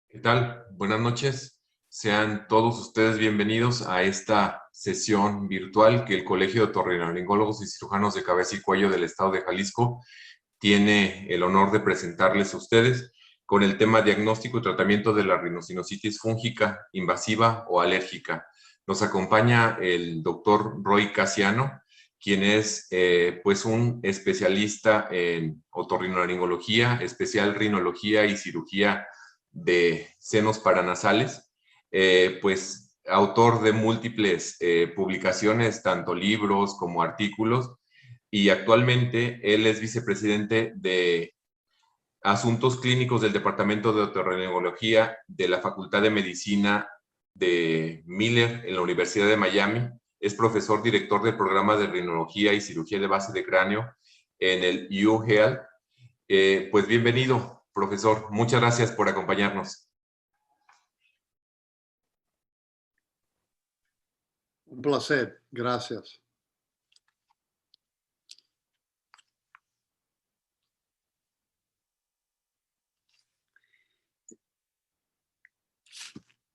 ¿Qué tal? Buenas noches. Sean todos ustedes bienvenidos a esta sesión virtual que el Colegio de Otorrinolaringólogos y Cirujanos de Cabeza y Cuello del Estado de Jalisco tiene el honor de presentarles a ustedes con el tema diagnóstico y tratamiento de la rinosinusitis fúngica, invasiva o alérgica. Nos acompaña el doctor Roy Casiano, quien es pues un especialista en otorrinolaringología, especial rinología y cirugía de senos paranasales, pues autor de múltiples publicaciones, tanto libros como artículos, y actualmente él es vicepresidente de Asuntos Clínicos del Departamento de Otorrinolaringología de la Facultad de Medicina de Miller en la Universidad de Miami. Es profesor director del programa de rinología y cirugía de base de cráneo en el UHealth. Pues bienvenido, profesor. Muchas gracias por acompañarnos. Un placer, gracias.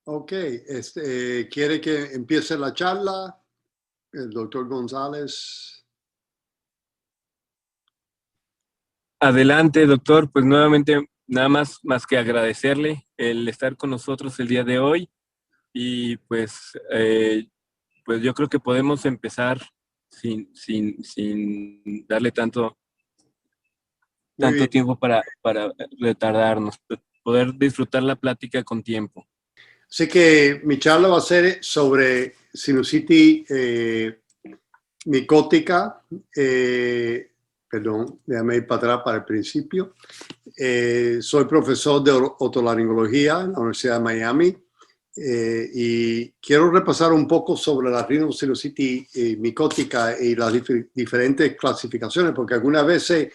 Ok, ¿quiere que empiece la charla? El doctor González. Adelante, doctor. Pues nuevamente, nada más que agradecerle el estar con nosotros el día de hoy. Y pues yo creo que podemos empezar sin darle tanto tiempo para retardarnos, poder disfrutar la plática con tiempo. Así que mi charla va a ser sobre sinusitis micótica. Perdón, déjame ir para atrás para el principio. Soy profesor de otolaringología en la Universidad de Miami y quiero repasar un poco sobre la rinosinusitis micótica y las diferentes clasificaciones, porque algunas veces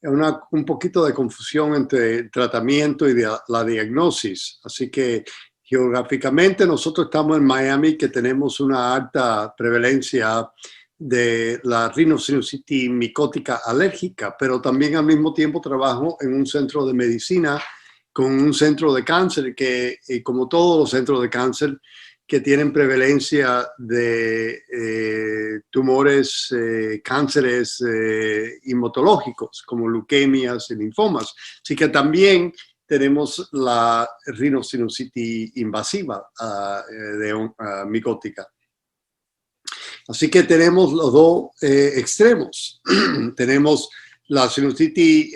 hay un poquito de confusión entre el tratamiento y la diagnosis. Así que geográficamente nosotros estamos en Miami, que tenemos una alta prevalencia de la rinosinusitis micótica alérgica, pero también al mismo tiempo trabajo en un centro de medicina con un centro de cáncer que, como todos los centros de cáncer, que tienen prevalencia de tumores, cánceres hematológicos, como leucemias y linfomas. Así que también tenemos la rinosinusitis invasiva micótica. Así que tenemos los dos extremos. Tenemos la sinusitis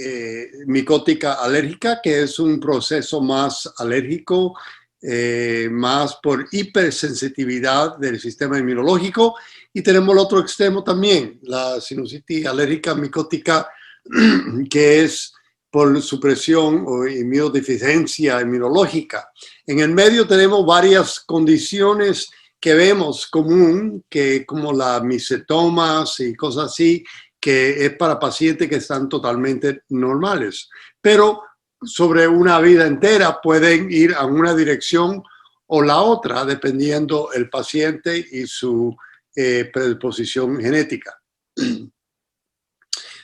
micótica alérgica, que es un proceso más alérgico, más por hipersensitividad del sistema inmunológico. Y tenemos el otro extremo también, la sinusitis alérgica micótica, que es por supresión o inmunodeficiencia inmunológica. En el medio tenemos varias condiciones que vemos común, que como las micetomas y cosas así, que es para pacientes que están totalmente normales. Pero sobre una vida entera pueden ir a una dirección o la otra, dependiendo el paciente y su predisposición genética.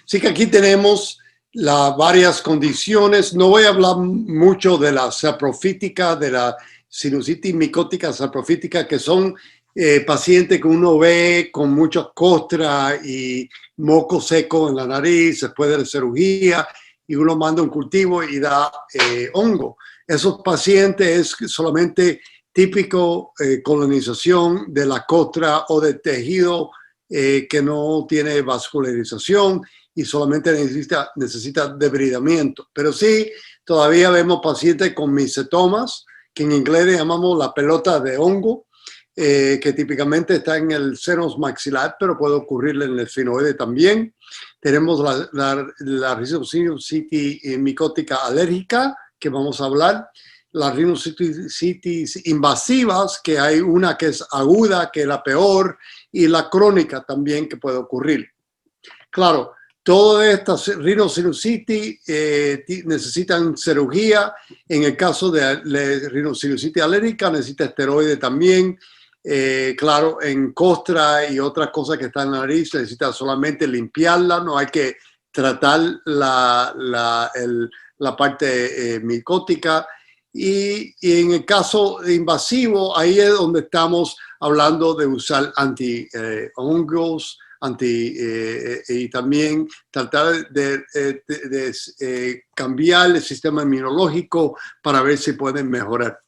Así que aquí tenemos las varias condiciones. No voy a hablar mucho de la saprofítica, de la sinusitis micótica saprofítica, que son pacientes que uno ve con muchas costras y moco seco en la nariz después de la cirugía, y uno manda un cultivo y da hongo. Esos pacientes es solamente típico colonización de la costra o de tejido que no tiene vascularización y solamente necesita debridamiento. Pero sí, todavía vemos pacientes con micetomas, que en inglés le llamamos la pelota de hongo, que típicamente está en el seno maxilar, pero puede ocurrirle en el esfenoide también. Tenemos la rinosinusitis micótica alérgica, que vamos a hablar. Las rinosinusitis invasivas, que hay una que es aguda, que es la peor, y la crónica también, que puede ocurrir. Claro, todas estas rinosinusitis necesitan cirugía. En el caso de la rinosinusitis alérgica necesita esteroide también. Claro, en costra y otras cosas que están en la nariz necesita solamente limpiarla, no hay que tratar la parte micótica. Y en el caso invasivo, ahí es donde estamos hablando de usar anti-hongos, y también tratar de cambiar el sistema inmunológico para ver si pueden mejorar.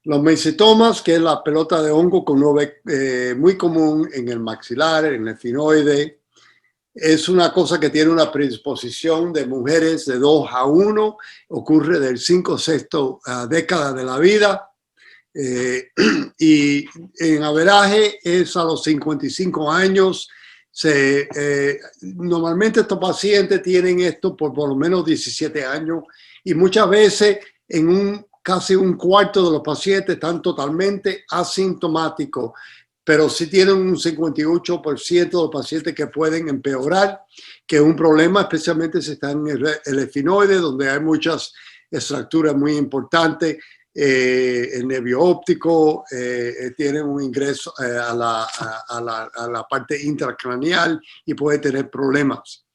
Los mesetomas, que es la pelota de hongo muy común en el maxilar, en el efinoide, es una cosa que tiene una predisposición de mujeres de 2 a 1, ocurre del 5/6 década de la vida, y en averaje es a los 55 años. Normalmente estos pacientes tienen esto por lo menos 17 años y muchas veces casi un cuarto de los pacientes están totalmente asintomáticos, pero sí tienen un 58% de los pacientes que pueden empeorar, que es un problema, especialmente si están en el efinoide, donde hay muchas estructuras muy importantes. El nervio óptico, tiene un ingreso a la parte intracraneal y puede tener problemas.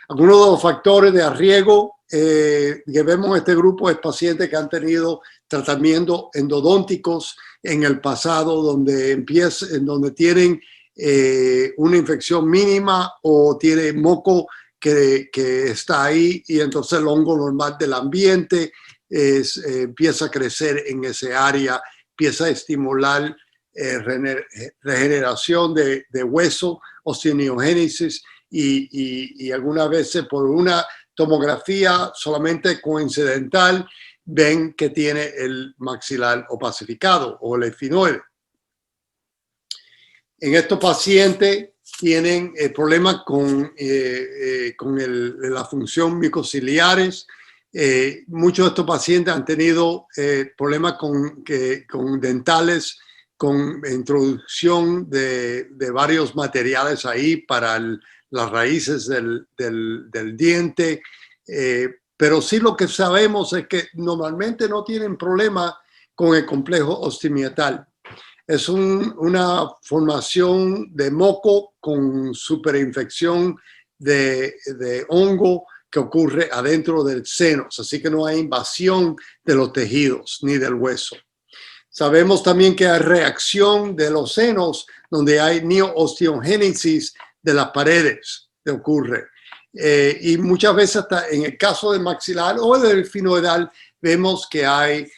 Algunos de los factores de riesgo que vemos en este grupo es pacientes que han tenido tratamientos endodónticos en el pasado, donde tienen una infección mínima o tiene moco que está ahí, y entonces el hongo normal del ambiente empieza a crecer en ese área, empieza a estimular regeneración de hueso, osteogénesis, y algunas veces por una tomografía solamente coincidental ven que tiene el maxilar opacificado o el efinoide. En estos pacientes tienen problemas con la función micociliares. Muchos de estos pacientes han tenido problemas con dentales, con introducción de varios materiales ahí para las raíces del diente, pero sí lo que sabemos es que normalmente no tienen problema con el complejo osteomiatal. Es una formación de moco con superinfección de hongo que ocurre adentro del seno, así que no hay invasión de los tejidos ni del hueso. Sabemos también que hay reacción de los senos donde hay neoosteogénesis de las paredes que ocurre. Y muchas veces hasta en el caso del maxilar o del efinoidal vemos que hay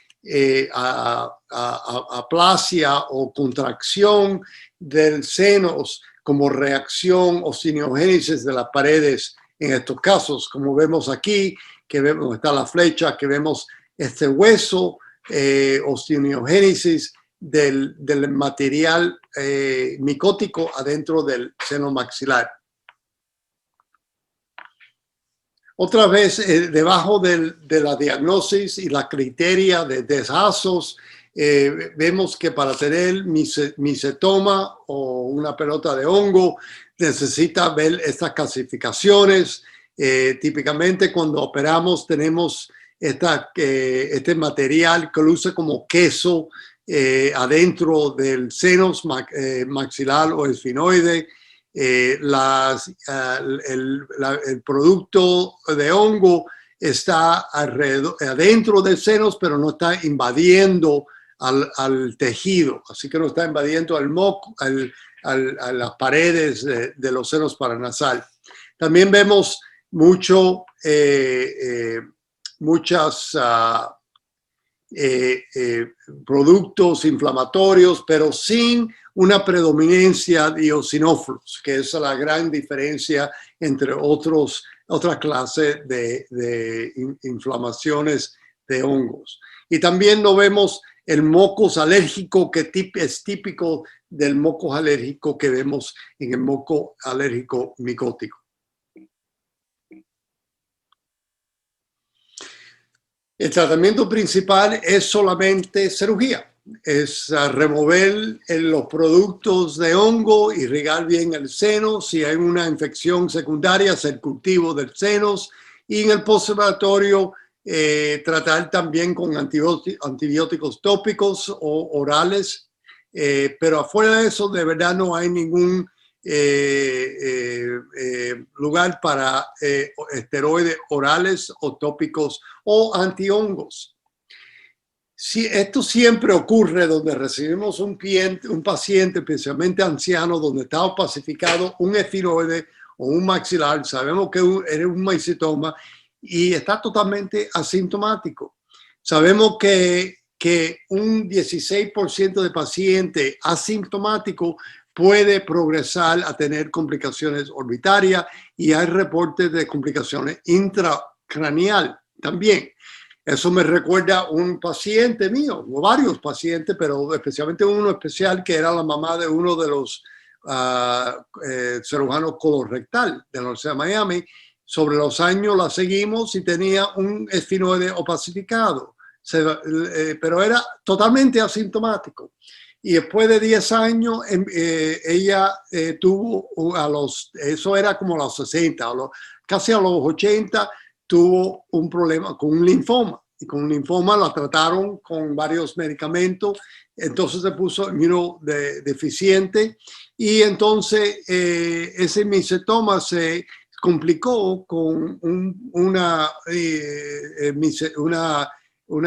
aplasia o contracción del senos como reacción osteogénesis de las paredes en estos casos, como vemos aquí, que vemos, está la flecha, que vemos este hueso, osteogénesis del material micótico adentro del seno maxilar. Otra vez, debajo de la diagnosis y la criteria de deshazos, vemos que para tener misetoma o una pelota de hongo necesita ver estas clasificaciones. Típicamente cuando operamos tenemos este material que luce como queso adentro del seno maxilar o esfinoide. El producto de hongo está adentro del seno, pero no está invadiendo al tejido, así que no está invadiendo al moco, a las paredes de los senos paranasal. También vemos muchos productos inflamatorios, pero sin una predominancia de eosinófilos, que es la gran diferencia entre otras clases de inflamaciones de hongos. Y también no vemos el mocos alérgico, que es típico del mocos alérgico que vemos en el moco alérgico micótico. El tratamiento principal es solamente cirugía. Es remover los productos de hongo, irrigar bien el seno. Si hay una infección secundaria, hacer cultivo del seno. Y en el postoperatorio, tratar también con antibióticos tópicos o orales. Pero afuera de eso, de verdad no hay ningún lugar para esteroides orales o tópicos o antihongos. Si esto siempre ocurre donde recibimos un paciente, especialmente anciano, donde está opacificado un esfenoide o un maxilar, sabemos que es un mycetoma y está totalmente asintomático. Sabemos que un 16% de pacientes asintomáticos puede progresar a tener complicaciones orbitarias y hay reportes de complicaciones intracraneal también. Eso me recuerda a un paciente mío, o varios pacientes, pero especialmente uno especial que era la mamá de uno de los cirujanos colorectal de la Universidad de Miami. Sobre los años la seguimos y tenía un esfenoide opacificado, pero era totalmente asintomático. Y después de 10 años, ella tuvo, eso era como a los 60, casi a los 80, tuvo un problema con un linfoma. Y con un linfoma la trataron con varios medicamentos, entonces se puso inmunodeficiente y entonces ese mycetoma se complicó con una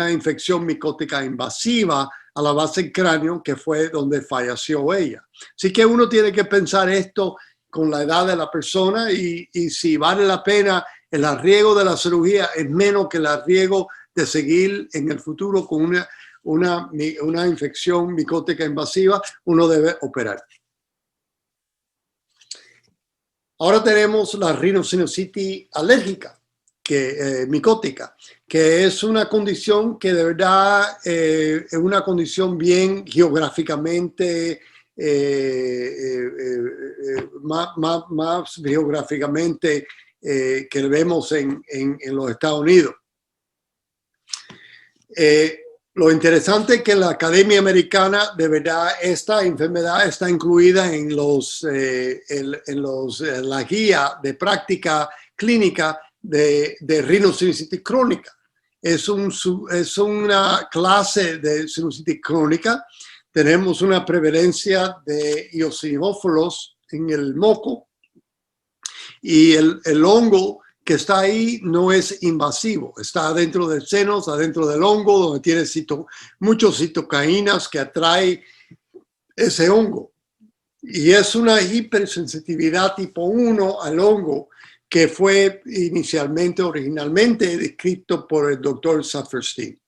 infección micótica invasiva a la base del cráneo, que fue donde falleció ella. Así que uno tiene que pensar esto con la edad de la persona y si vale la pena el arriesgo de la cirugía es menos que el arriesgo de seguir en el futuro con una infección micótica invasiva, uno debe operar. Ahora tenemos la rinosinusitis alérgica, micótica, que es una condición que de verdad es una condición bien geográficamente, más geográficamente que vemos en los Estados Unidos. Lo interesante es que la Academia Americana, de verdad, esta enfermedad está incluida en la guía de práctica clínica de rinosinusitis crónica. Es una clase de sinusitis crónica. Tenemos una prevalencia de eosinófilos en el moco y el hongo que está ahí no es invasivo, está adentro del seno, está adentro del hongo, donde tiene muchos citoquinas que atrae ese hongo. Y es una hipersensitividad tipo 1 al hongo que fue originalmente descrito por el doctor Saferstein.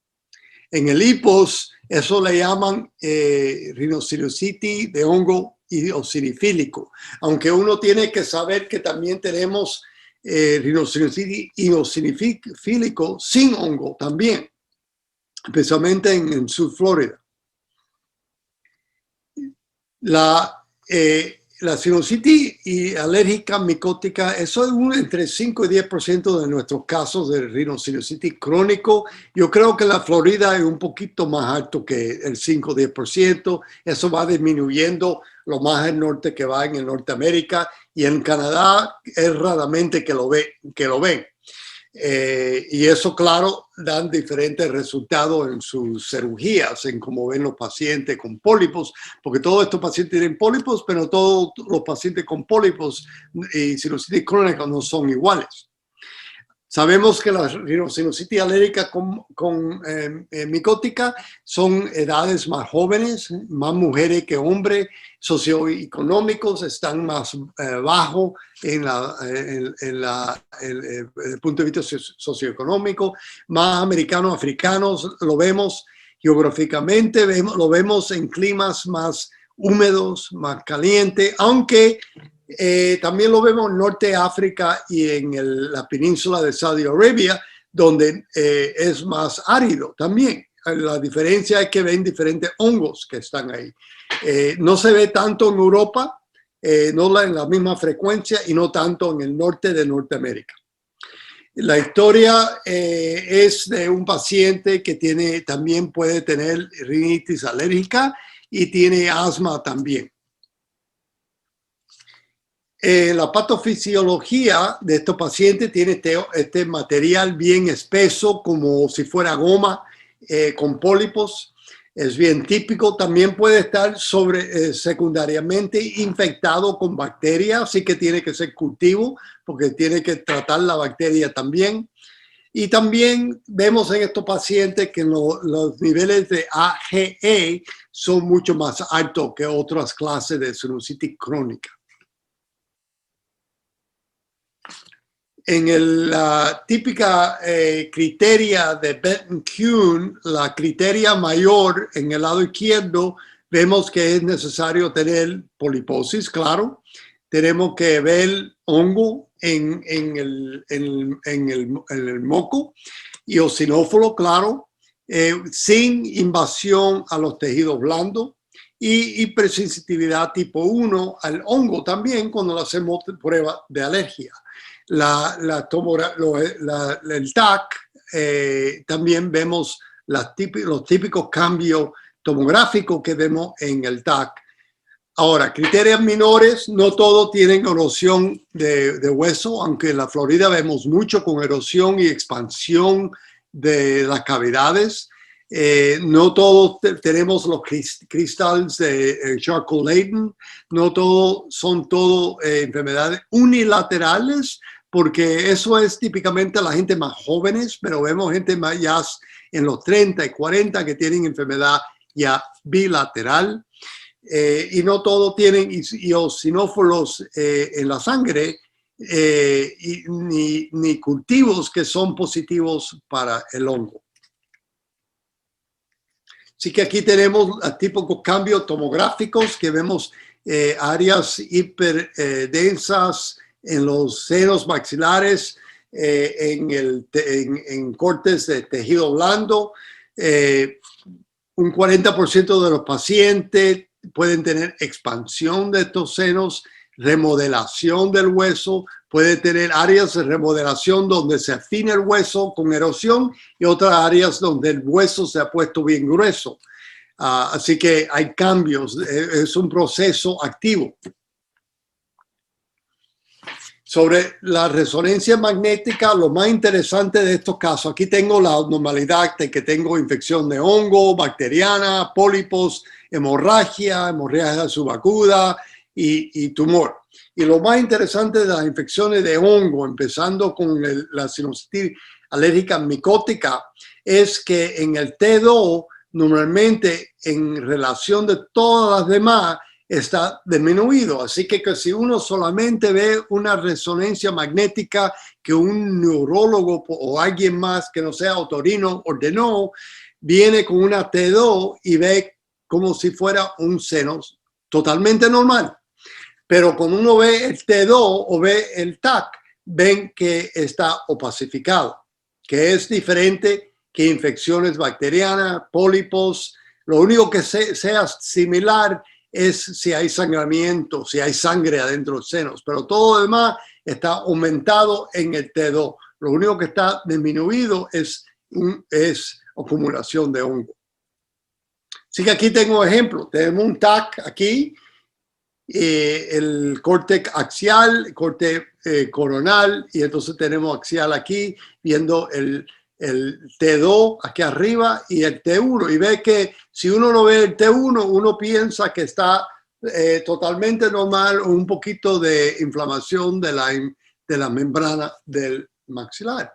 En el hipos, eso le llaman rinosinusitis de hongo eosinofílico, aunque uno tiene que saber que también tenemos rinosinusitis eosinofílico sin hongo también, especialmente en Sur Florida. La sinusitis alérgica micótica, eso es entre 5 y 10% de nuestros casos de rinosinusitis crónico. Yo creo que la Florida es un poquito más alto que el 5 o 10%. Eso va disminuyendo lo más al norte que va en Norteamérica, y en Canadá es raramente que lo ven. Y eso, claro, dan diferentes resultados en sus cirugías, en cómo ven los pacientes con pólipos, porque todos estos pacientes tienen pólipos, pero todos los pacientes con pólipos y sinusitis crónica no son iguales. Sabemos que la rinosinusitis alérgica micótica son edades más jóvenes, más mujeres que hombres, socioeconómicos están más bajos desde el punto de vista socioeconómico, más americanos, africanos, lo vemos geográficamente, lo vemos en climas más húmedos, más calientes, aunque también lo vemos en Norte de África y en la península de Saudi Arabia, donde es más árido también. La diferencia es que ven diferentes hongos que están ahí. No se ve tanto en Europa, no en la misma frecuencia, y no tanto en el norte de Norteamérica. La historia es de un paciente que también puede tener rinitis alérgica y tiene asma también. La patofisiología de estos pacientes tiene este material bien espeso, como si fuera goma, con pólipos. Es bien típico. También puede estar secundariamente infectado con bacterias, así que tiene que ser cultivo porque tiene que tratar la bacteria también. Y también vemos en estos pacientes que los niveles de AGE son mucho más altos que otras clases de sinusitis crónica. En la típica criteria de Benton-Kuhn, la criteria mayor en el lado izquierdo, vemos que es necesario tener poliposis, claro. Tenemos que ver hongo en el moco y eosinófilo, claro, sin invasión a los tejidos blandos y hipersensitividad tipo 1 al hongo también cuando le hacemos prueba de alergia. El TAC, también vemos los típicos cambios tomográficos que vemos en el TAC. Ahora, criterios menores, no todos tienen erosión de hueso, aunque en la Florida vemos mucho con erosión y expansión de las cavidades. No todos tenemos los cristales de Charcot-Leyden, no todos son enfermedades unilaterales, porque eso es típicamente la gente más jóvenes, pero vemos gente más ya en los 30 y 40 que tienen enfermedad ya bilateral. Y no todos tienen eosinófilos en la sangre, ni cultivos que son positivos para el hongo. Así que aquí tenemos típicos cambios tomográficos que vemos áreas hiperdensas en los senos maxilares, en cortes de tejido blando. Un 40% de los pacientes pueden tener expansión de estos senos, remodelación del hueso, puede tener áreas de remodelación donde se afina el hueso con erosión y otras áreas donde el hueso se ha puesto bien grueso. Así que hay cambios, es un proceso activo. Sobre la resonancia magnética, lo más interesante de estos casos, aquí tengo la normalidad de que tengo infección de hongo, bacteriana, pólipos, hemorragia subacuda y tumor. Y lo más interesante de las infecciones de hongo, empezando con la sinusitis alérgica micótica, es que en el T2, normalmente en relación de todas las demás, está disminuido. Así que si uno solamente ve una resonancia magnética que un neurólogo o alguien más que no sea otorrino ordenó, viene con una T2 y ve como si fuera un seno totalmente normal. Pero cuando uno ve el T2 o ve el TAC, ven que está opacificado, que es diferente que infecciones bacterianas, pólipos. Lo único que sea similar es si hay sangramiento, si hay sangre adentro de los senos, pero todo lo demás está aumentado en el T2. Lo único que está disminuido es acumulación de hongo. Así que aquí tengo ejemplo. Tenemos un TAC aquí, el córtex axial, el córtex coronal, y entonces tenemos axial aquí, viendo el T2 aquí arriba y el T1. Y ve que si uno no ve el T1, uno piensa que está totalmente normal o un poquito de inflamación de la membrana del maxilar.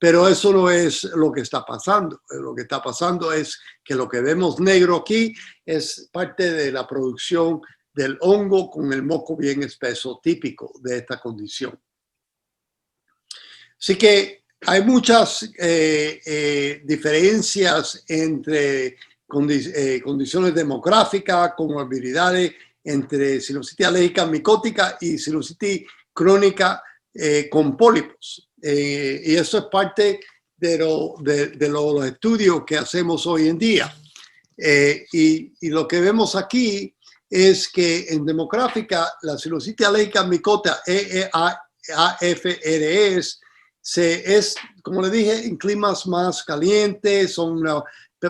Pero eso no es lo que está pasando. Lo que está pasando es que lo que vemos negro aquí es parte de la producción del hongo con el moco bien espeso típico de esta condición. Así que hay muchas diferencias entre condiciones demográficas, comorbilidades, entre sinusitis alérgica micótica y sinusitis crónica con pólipos. Y eso es parte de los estudios que hacemos hoy en día. Y lo que vemos aquí es que en demográfica la sinusitis alérgica micótica AFRS es, como le dije, en climas más calientes, son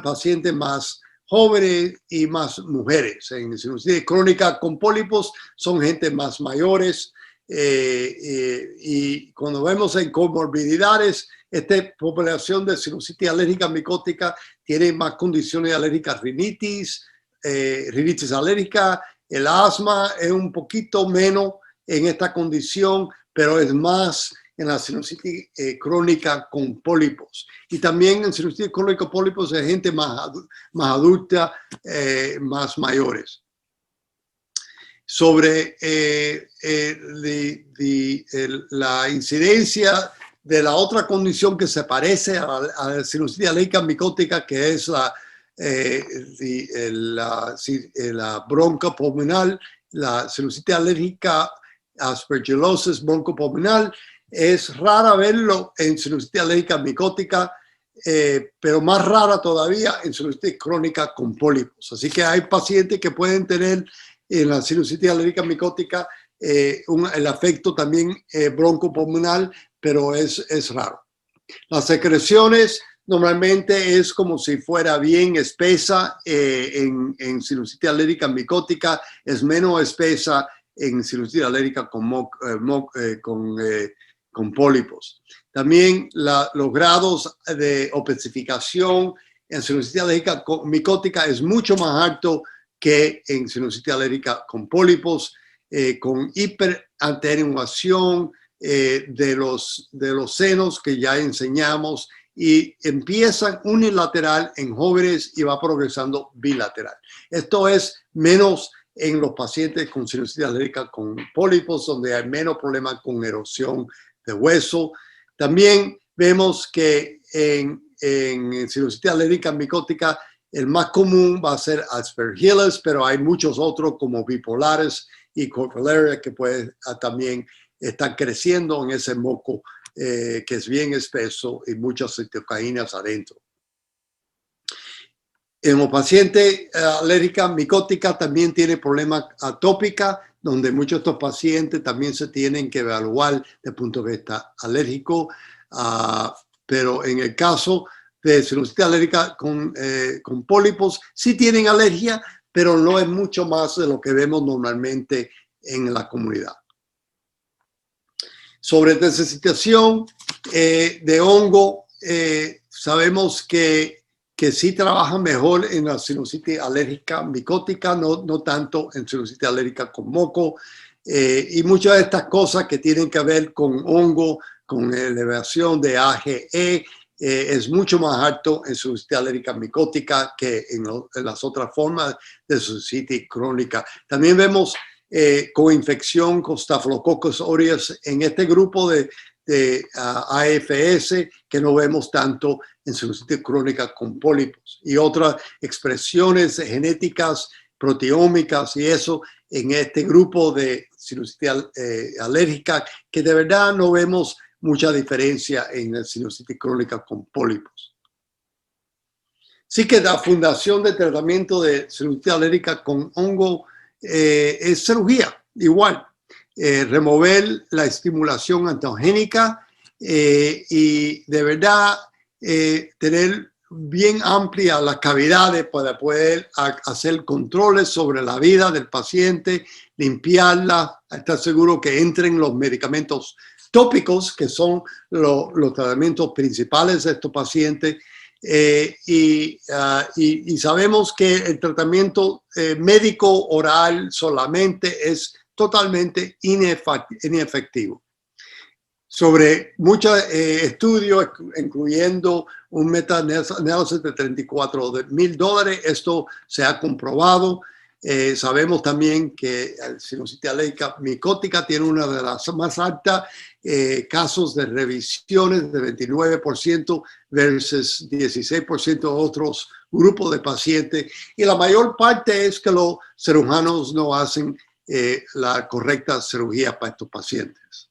pacientes más jóvenes y más mujeres. En sinusitis crónica con pólipos son gente más mayores, y cuando vemos en comorbilidades, esta población de sinusitis alérgica micótica tiene más condiciones alérgicas, rinitis alérgica, el asma es un poquito menos en esta condición, pero es más en la sinusitis crónica con pólipos. Y también en sinusitis crónica con pólipos de gente más adulta, más mayores. Sobre la incidencia de la otra condición que se parece a la sinusitis alérgica micótica, que es la broncopulmonar, la sinusitis alérgica aspergillosis broncopulmonar, es rara verlo en sinusitis alérgica micótica, pero más rara todavía en sinusitis crónica con pólipos. Así que hay pacientes que pueden tener en la sinusitis alérgica micótica el afecto también broncopulmonar, pero es raro. Las secreciones normalmente es como si fuera bien espesa en sinusitis alérgica micótica, es menos espesa en sinusitis alérgica con pólipos. También los grados de opacificación en sinusitis alérgica micótica es mucho más alto que en sinusitis alérgica con pólipos, con hiperantenuación de los senos que ya enseñamos, y empiezan unilateral en jóvenes y va progresando bilateral. Esto es menos en los pacientes con sinusitis alérgica con pólipos, donde hay menos problemas con erosión de hueso. También vemos que en sinusitis alérgica micótica el más común va a ser Aspergillus, pero hay muchos otros como bipolares y Cochlearia que también están creciendo en ese moco que es bien espeso y muchas citoquinas adentro. En los pacientes alérgica micótica también tiene problemas atópica, donde muchos de estos pacientes también se tienen que evaluar desde el punto de vista alérgico, pero en el caso de sinusitis alérgica con pólipos, sí tienen alergia, pero no es mucho más de lo que vemos normalmente en la comunidad. Sobre desensitización de hongo, sabemos que sí trabaja mejor en la sinusitis alérgica micótica, no tanto en sinusitis alérgica con moco, y muchas de estas cosas que tienen que ver con hongo, con elevación de AGE, es mucho más alto en sinusitis alérgica micótica que en las otras formas de sinusitis crónica. También vemos coinfección con Staphylococcus aureus en este grupo de AFS que no vemos tanto en sinusitis crónica con pólipos, y otras expresiones genéticas, proteómicas y eso en este grupo de sinusitis alérgica que de verdad no vemos mucha diferencia en la sinusitis crónica con pólipos. Sí que la fundación de tratamiento de sinusitis alérgica con hongo es cirugía, igual. Remover la estimulación antiogénica y de verdad tener bien amplia las cavidades para poder hacer controles sobre la vida del paciente, limpiarla, estar seguro que entren los medicamentos tópicos, que son los tratamientos principales de estos pacientes. Y sabemos que el tratamiento médico oral solamente es totalmente inefectivo. Sobre muchos estudios, incluyendo un meta-análisis de $34,000, esto se ha comprobado. Sabemos también que la sinusitis alérgica micótica tiene una de las más altas casos de revisiones de 29% versus 16% de otros grupos de pacientes, y la mayor parte es que los cirujanos no hacen la correcta cirugía para estos pacientes.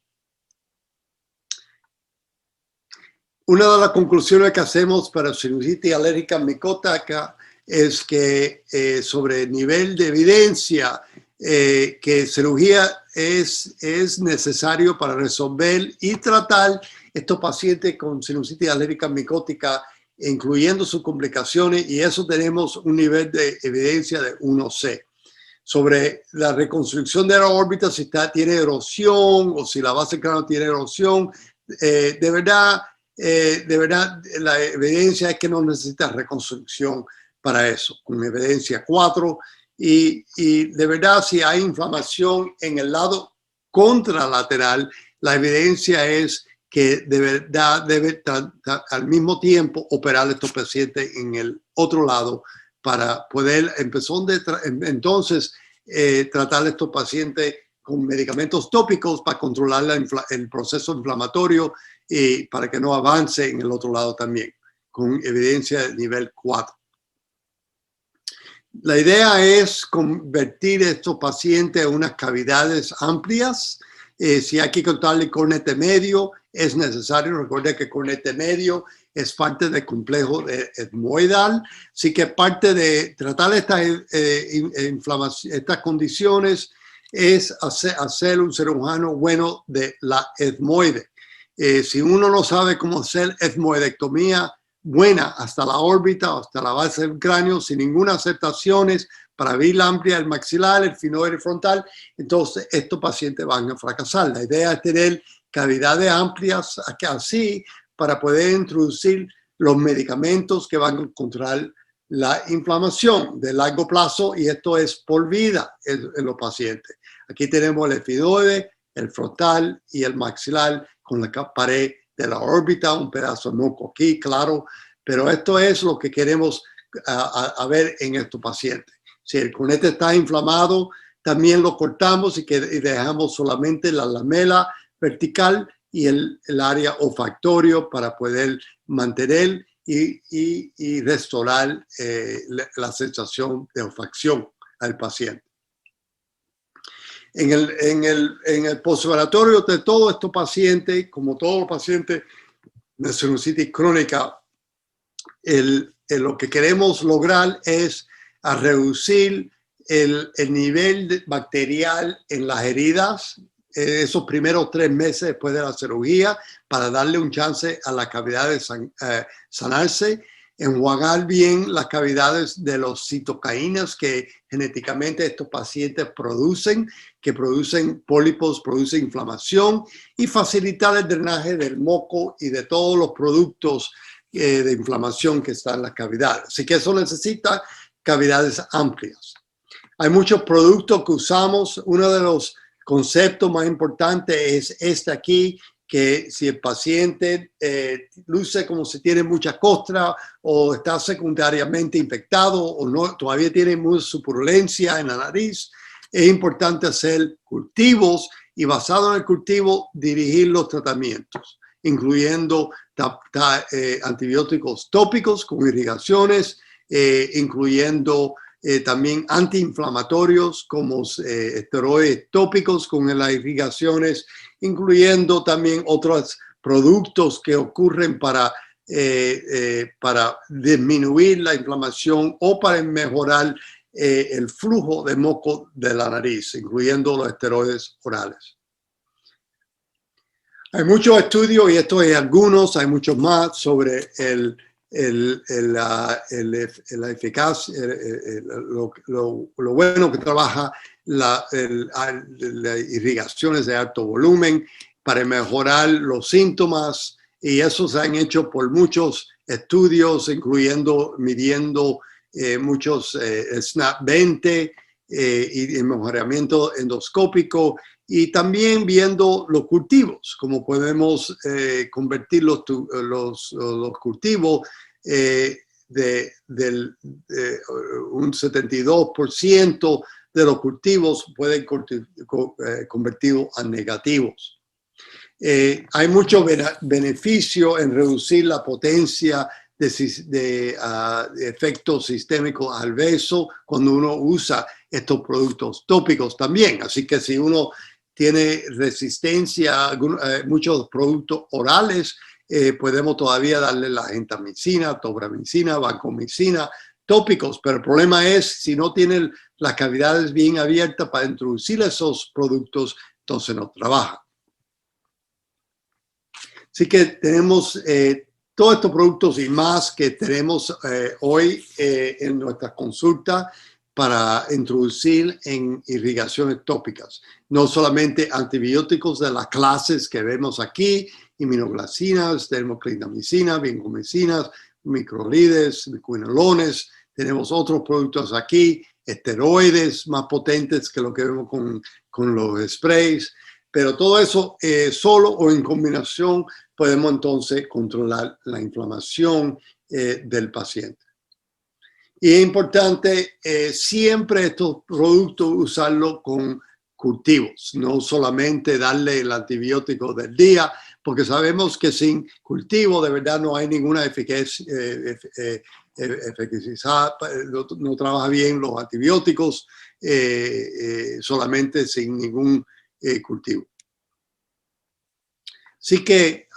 Una de las conclusiones que hacemos para sinusitis alérgica micótica es que sobre el nivel de evidencia que cirugía es necesario para resolver y tratar estos pacientes con sinusitis alérgica micótica, incluyendo sus complicaciones, y eso tenemos un nivel de evidencia de 1C. sobre la reconstrucción de la órbita, si tiene erosión o si la base del cráneo tiene erosión. De verdad, la evidencia es que no necesita reconstrucción para eso, con evidencia 4. Y de verdad, si hay inflamación en el lado contralateral, la evidencia es que de verdad debe al mismo tiempo operar a estos pacientes en el otro lado para poder entonces tratar a estos pacientes con medicamentos tópicos para controlar el proceso inflamatorio y para que no avance en el otro lado también, con evidencia de nivel 4. La idea es convertir a estos pacientes en unas cavidades amplias. Si hay que contarle cornete medio, es necesario. Recuerde que cornete medio es parte del complejo etmoidal. Así que parte de tratar estas condiciones es hacer un cirujano bueno de la etmoide. Si uno no sabe cómo hacer etmoidectomía buena hasta la órbita, hasta la base del cráneo, sin ninguna aceptación para abrir la amplia del maxilar, el finoide frontal, entonces estos pacientes van a fracasar. La idea es tener cavidades amplias así para poder introducir los medicamentos que van a controlar la inflamación de largo plazo, y esto es por vida en los pacientes. Aquí tenemos el efidoide, el frontal y el maxilar con la pared de la órbita, un pedazo de moco aquí, claro, pero esto es lo que queremos ver en estos pacientes. Si el cornete está inflamado, también lo cortamos y dejamos solamente la lamela vertical y el área olfactorio para poder mantener y restaurar la sensación de olfacción al paciente. En el postoperatorio de todos estos pacientes, como todos los pacientes de sinusitis crónica, lo que queremos lograr es reducir el nivel bacterial en las heridas esos primeros 3 meses después de la cirugía, para darle un chance a la cavidad de sanarse, enjuagar bien las cavidades de los citocaínas que genéticamente estos pacientes producen, que producen pólipos, producen inflamación, y facilitar el drenaje del moco y de todos los productos de inflamación que están en las cavidades. Así que eso necesita cavidades amplias. Hay muchos productos que usamos. Uno de los conceptos más importantes es este aquí, que si el paciente luce como si tiene mucha costra o está secundariamente infectado o no, todavía tiene mucha purulencia en la nariz, es importante hacer cultivos y, basado en el cultivo, dirigir los tratamientos, incluyendo antibióticos tópicos con irrigaciones, incluyendo también antiinflamatorios como esteroides tópicos con las irrigaciones, incluyendo también otros productos que ocurren para disminuir la inflamación o para mejorar el flujo de moco de la nariz, incluyendo los esteroides orales. Hay muchos estudios, y esto es algunos, hay muchos más, sobre la eficacia, lo bueno que trabaja las irrigaciones de alto volumen para mejorar los síntomas, y eso se han hecho por muchos estudios, incluyendo midiendo muchos SNAP-20 y el mejoramiento endoscópico, y también viendo los cultivos, cómo podemos convertir los cultivos un 72% de los cultivos pueden convertidos a negativos. Hay mucho beneficio en reducir la potencia de efectos sistémicos adversos cuando uno usa estos productos tópicos también. Así que si uno tiene resistencia a muchos productos orales, podemos todavía darle la gentamicina, tobramicina, vancomicina, tópicos, pero el problema es si no tienen las cavidades bien abiertas para introducir esos productos, entonces no trabaja. Así que tenemos todos estos productos y más que tenemos hoy en nuestra consulta para introducir en irrigaciones tópicas. No solamente antibióticos de las clases que vemos aquí, inmunoglacinas, dermoclindamicina, vincomicinas, microlides, quinolones. Tenemos otros productos aquí, esteroides más potentes que lo que vemos con los sprays. Pero todo eso solo o en combinación podemos entonces controlar la inflamación del paciente. Y es importante siempre estos productos usarlos con cultivos, no solamente darle el antibiótico del día, porque sabemos que sin cultivo de verdad no hay ninguna eficacia, no trabaja bien los antibióticos solamente sin ningún cultivo. Así que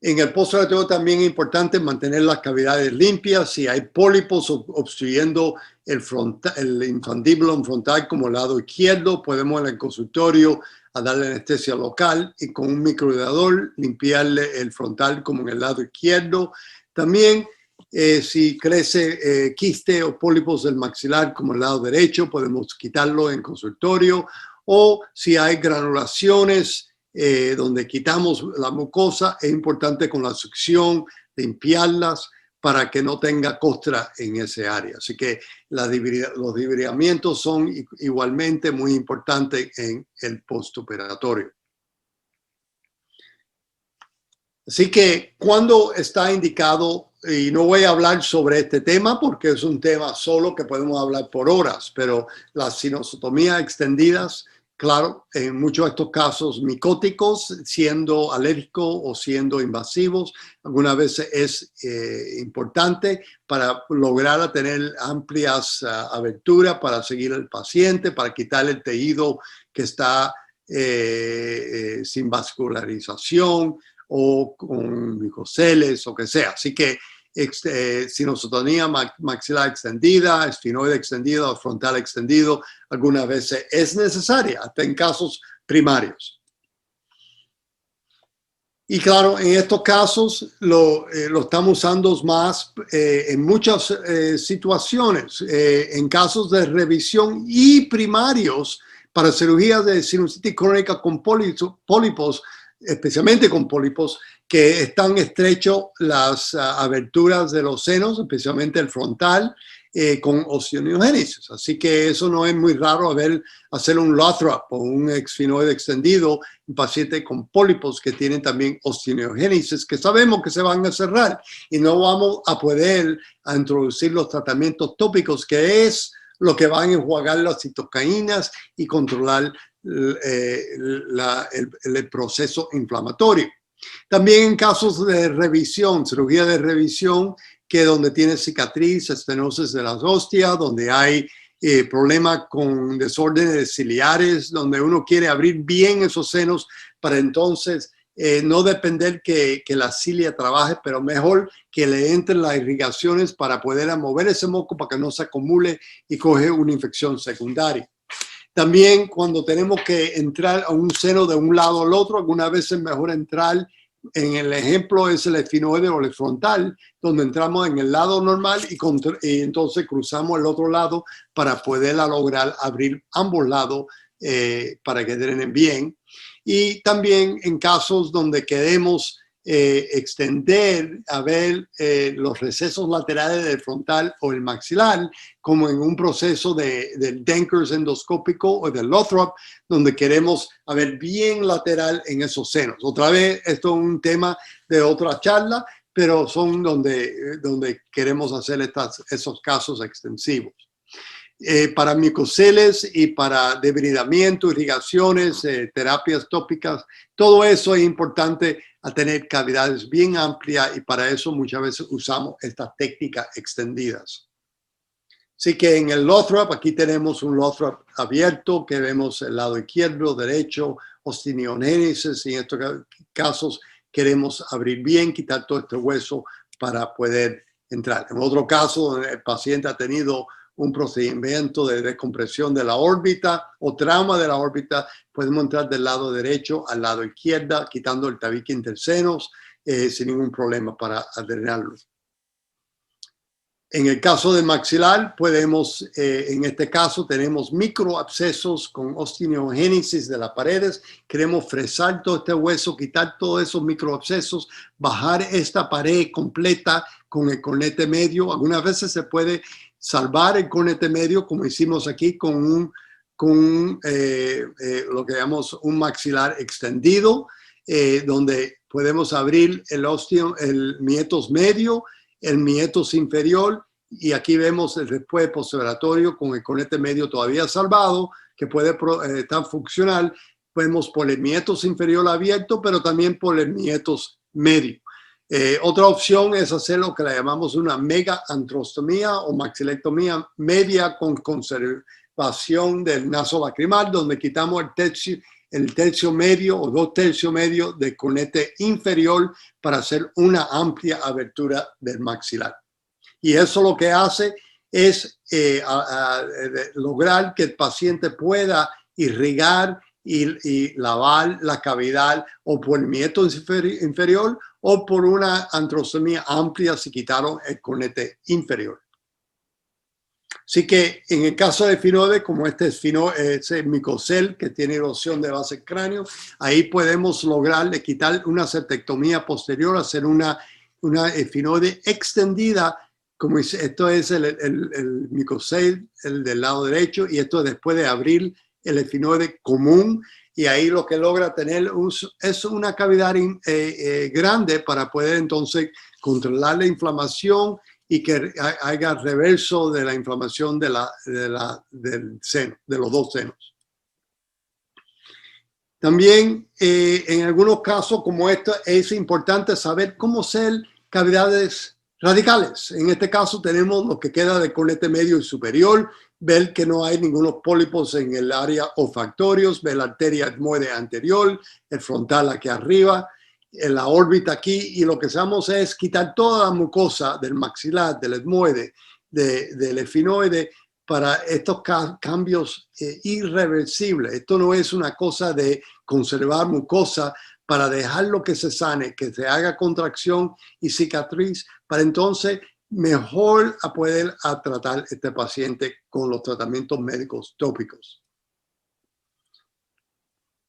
en el postoperatorio también es importante mantener las cavidades limpias. Si hay pólipos obstruyendo el infundíbulum frontal como el lado izquierdo, podemos en el consultorio a darle anestesia local y con un microhidrador limpiarle el frontal como en el lado izquierdo. También si crece quiste o pólipos del maxilar como el lado derecho, podemos quitarlo en consultorio. O si hay granulaciones donde quitamos la mucosa, es importante con la succión limpiarlas para que no tenga costra en ese área. Así que los desbridamientos son igualmente muy importantes en el postoperatorio. Así que cuando está indicado, y no voy a hablar sobre este tema porque es un tema solo que podemos hablar por horas, pero las sinusotomías extendidas, claro, en muchos de estos casos micóticos, siendo alérgicos o siendo invasivos, algunas veces es importante para lograr tener amplias aberturas para seguir al paciente, para quitar el tejido que está sin vascularización o con micoceles o que sea. Así que sinusotomía maxilar extendida, esfinoide extendida o frontal extendido algunas veces es necesaria, hasta en casos primarios. Y claro, en estos casos lo estamos usando más en muchas situaciones, en casos de revisión y primarios para cirugías de sinusitis crónica con pólipos, especialmente con pólipos que están estrechos las aberturas de los senos, especialmente el frontal, con osteoneogénesis. Así que eso no es muy raro hacer un Lothrop o un esfinoide extendido en pacientes con pólipos que tienen también osteoneogénesis, que sabemos que se van a cerrar y no vamos a poder introducir los tratamientos tópicos, que es lo que van a enjuagar las citoquinas y controlar el proceso inflamatorio. También en casos de revisión, cirugía de revisión, que donde tiene cicatriz, estenosis de las ostias, donde hay problemas con desórdenes ciliares, donde uno quiere abrir bien esos senos para entonces no depender que la cilia trabaje, pero mejor que le entren las irrigaciones para poder mover ese moco para que no se acumule y coge una infección secundaria. También cuando tenemos que entrar a un seno de un lado al otro, algunas veces es mejor entrar, en el ejemplo es el esfinoide o el frontal, donde entramos en el lado normal y entonces cruzamos el otro lado para poder lograr abrir ambos lados para que drenen bien. Y también en casos donde queremos extender a ver los recesos laterales del frontal o el maxilar, como en un proceso del Denkers endoscópico o del Lothrop, donde queremos ver bien lateral en esos senos. Otra vez, esto es un tema de otra charla, pero son donde queremos hacer esos casos extensivos. Para micoceles y para debridamiento, irrigaciones, terapias tópicas, todo eso es importante a tener cavidades bien amplias y para eso muchas veces usamos estas técnicas extendidas. Así que en el Lothrop, aquí tenemos un Lothrop abierto que vemos el lado izquierdo, derecho, osteoneogénesis, y en estos casos queremos abrir bien, quitar todo este hueso para poder entrar. En otro caso, donde el paciente ha tenido un procedimiento de descompresión de la órbita o trauma de la órbita, podemos entrar del lado derecho al lado izquierdo, quitando el tabique intersenos sin ningún problema para drenarlo. En el caso del maxilar, podemos, en este caso, tenemos microabscesos con osteogénesis de las paredes. Queremos fresar todo este hueso, quitar todos esos microabscesos, bajar esta pared completa con el cornete medio. Algunas veces se puede salvar el cornete medio, como hicimos aquí, con lo que llamamos un maxilar extendido, donde podemos abrir el meatus medio, el meatus inferior, y aquí vemos el después postoperatorio con el cornete medio todavía salvado, que puede estar funcional. Vemos por el meatus inferior abierto, pero también por el meatus medio. Otra opción es hacer lo que le llamamos una mega antrostomía o maxilectomía media con conservación del naso lacrimal, donde quitamos el tercio medio o 2 tercios medio del cornete inferior para hacer una amplia abertura del maxilar. Y eso lo que hace es lograr que el paciente pueda irrigar y lavar la cavidad o por el meatus inferior o por una antrostomía amplia si quitaron el cornete inferior. Así que en el caso de esfinoide, como este es micocel que tiene erosión de base del cráneo, ahí podemos lograrle quitar una septectomía posterior, hacer una esfinoide extendida, como esto es el micocel, el del lado derecho, y esto después de abrir el esfinoide común, y ahí lo que logra tener es una cavidad grande para poder entonces controlar la inflamación y que haya reverso de la inflamación del seno, de los dos senos. También en algunos casos como esto es importante saber cómo hacer cavidades radicales. En este caso tenemos lo que queda de cornete medio y superior, ver que no hay ningunos pólipos en el área olfactorios, ver la arteria etmoide anterior, el frontal aquí arriba, en la órbita aquí, y lo que hacemos es quitar toda la mucosa del maxilar, del etmoide, del esfinoide, para estos cambios irreversibles. Esto no es una cosa de conservar mucosa para dejarlo que se sane, que se haga contracción y cicatriz, para entonces mejor a poder tratar este paciente con los tratamientos médicos tópicos.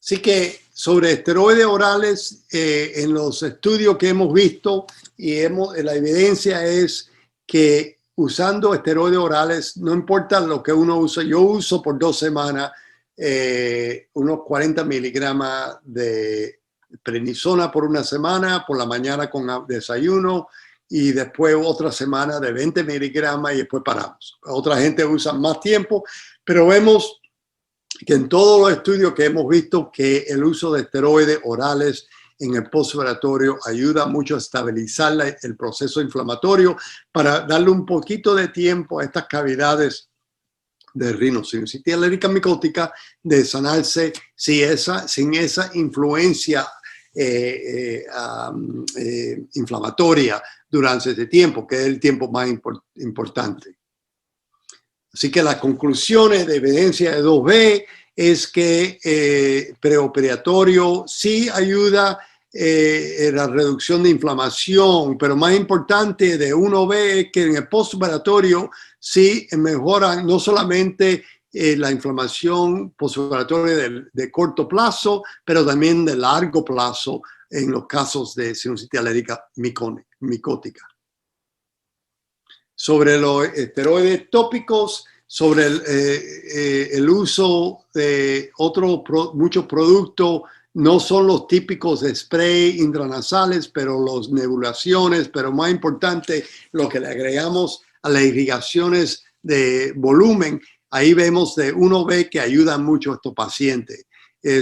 Así que sobre esteroides orales, en los estudios que hemos visto y la evidencia es que usando esteroides orales, no importa lo que uno use, yo uso por 2 semanas unos 40 miligramos de prednisona por una semana, por la mañana con desayuno, y después otra semana de 20 miligramos y después paramos. Otra gente usa más tiempo, pero vemos que en todos los estudios que hemos visto que el uso de esteroides orales en el postoperatorio ayuda mucho a estabilizar el proceso inflamatorio para darle un poquito de tiempo a estas cavidades de rinosinusitis alérgica micótica de sanarse sin esa influencia inflamatoria durante ese tiempo, que es el tiempo más importante. Así que las conclusiones de evidencia de 2B es que preoperatorio sí ayuda en la reducción de inflamación, pero más importante de 1B es que en el postoperatorio sí mejoran no solamente la inflamación postoperatoria de corto plazo, pero también de largo plazo en los casos de sinusitis alérgica micótica. Sobre los esteroides tópicos, sobre el uso de muchos productos, no son los típicos de spray intranasales, pero las nebulaciones, pero más importante, lo que le agregamos a las irrigaciones de volumen, ahí vemos de 1B que ayudan mucho a estos pacientes.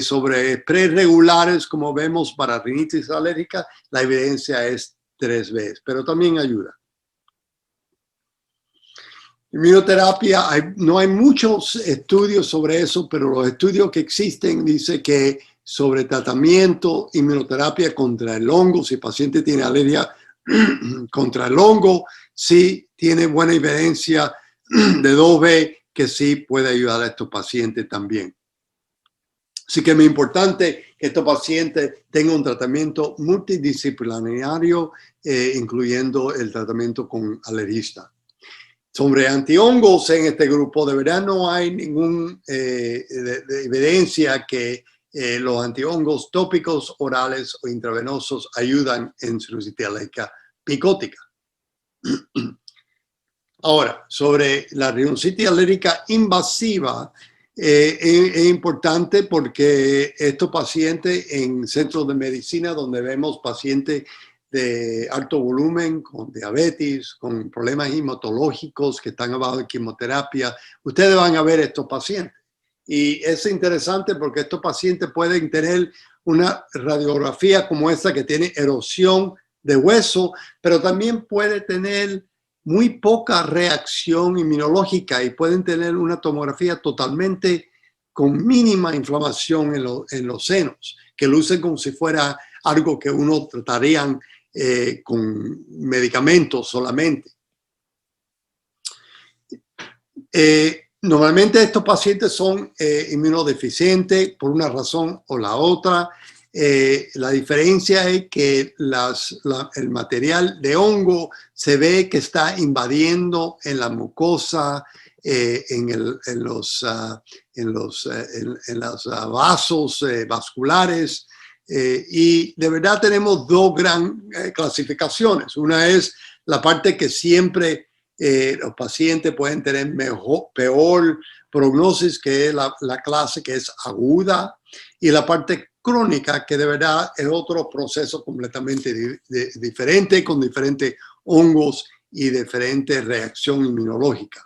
Sobre sprays regulares, como vemos para rinitis alérgica, la evidencia es 3B, pero también ayuda. Inmunoterapia, no hay muchos estudios sobre eso, pero los estudios que existen dicen que sobre tratamiento, inmunoterapia contra el hongo, si el paciente tiene alergia contra el hongo, sí tiene buena evidencia de 2B que sí puede ayudar a estos pacientes también. Así que es muy importante que estos pacientes tengan un tratamiento multidisciplinario, incluyendo el tratamiento con alergista. Sobre antihongos en este grupo, de verdad no hay ninguna evidencia que los antihongos tópicos, orales o intravenosos ayudan en sinusitis alérgica picótica. Ahora, sobre la rinositis alérgica invasiva, es importante porque estos pacientes en centros de medicina donde vemos pacientes de alto volumen, con diabetes, con problemas hematológicos que están abajo de quimioterapia, ustedes van a ver estos pacientes. Y es interesante porque estos pacientes pueden tener una radiografía como esta que tiene erosión de hueso, pero también puede tener muy poca reacción inmunológica y pueden tener una tomografía totalmente con mínima inflamación en los senos, que lucen como si fuera algo que uno trataría con medicamentos solamente. Normalmente estos pacientes son inmunodeficientes por una razón o la otra. La diferencia es que el material de hongo se ve que está invadiendo en la mucosa, en los vasos vasculares. Y de verdad tenemos dos grandes clasificaciones. Una es la parte que siempre los pacientes pueden tener peor prognosis, que es la clase que es aguda, y la parte crónica, que de verdad es otro proceso completamente diferente, con diferentes hongos y diferente reacción inmunológica.